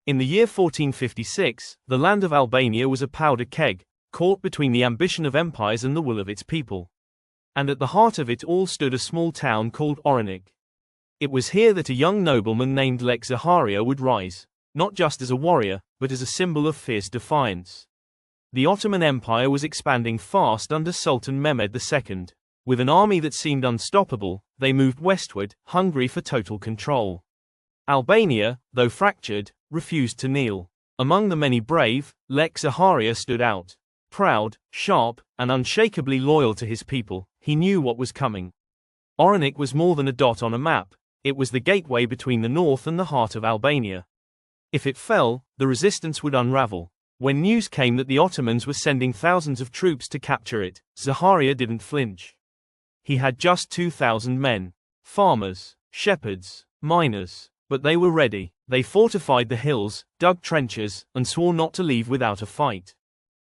In the year 1456, the land of Albania was a powder keg, caught between the ambition of empires and the will of its people. And at the heart of it all stood a small town called Oranik. It was here that a young nobleman named Lek Zaharia would rise, not just as a warrior, but as a symbol of fierce defiance. The Ottoman Empire was expanding fast under Sultan Mehmed II. With an army that seemed unstoppable, they moved westward, hungry for total control. Albania, though fractured, refused to kneel. Among the many brave, Lek Zaharia stood out. Proud, sharp, and unshakably loyal to his people, he knew what was coming. Oranik was more than a dot on a map, it was the gateway between the north and the heart of Albania. If it fell, the resistance would unravel. When news came that the Ottomans were sending thousands of troops to capture it, Zaharia didn't flinch. He had just 2,000 men. Farmers, shepherds, miners. But they were ready. They fortified the hills, dug trenches, and swore not to leave without a fight.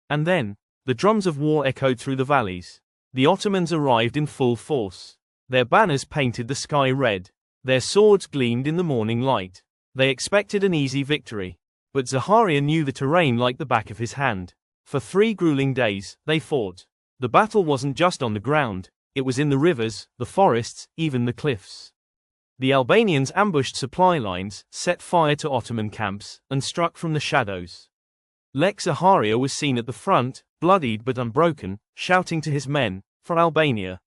And then, the drums of war echoed through the valleys. The Ottomans arrived in full force. Their banners painted the sky red. Their swords gleamed in the morning light. They expected an easy victory. But Zaharia knew the terrain like the back of his hand. For 3 grueling days, they fought. The battle wasn't just on the ground, it was in the rivers, the forests, even the cliffs. The Albanians ambushed supply lines, set fire to Ottoman camps, and struck from the shadows. Lek Zaharia was seen at the front, bloodied but unbroken, shouting to his men, "For Albania."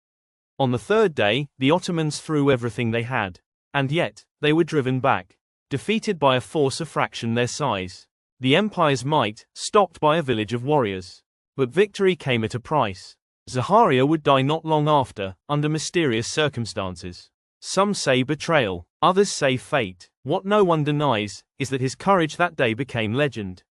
On the 3rd day, the Ottomans threw everything they had. And yet, they were driven back, defeated by a force a fraction their size. The empire's might, stopped by a village of warriors. But victory came at a price. Zaharia would die not long after, under mysterious circumstances. Some say betrayal, others say fate. What no one denies, is that his courage that day became legend.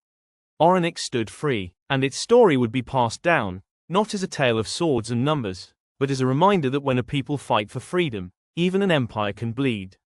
Oranik stood free, and its story would be passed down, not as a tale of swords and numbers, but as a reminder that when a people fight for freedom, even an empire can bleed.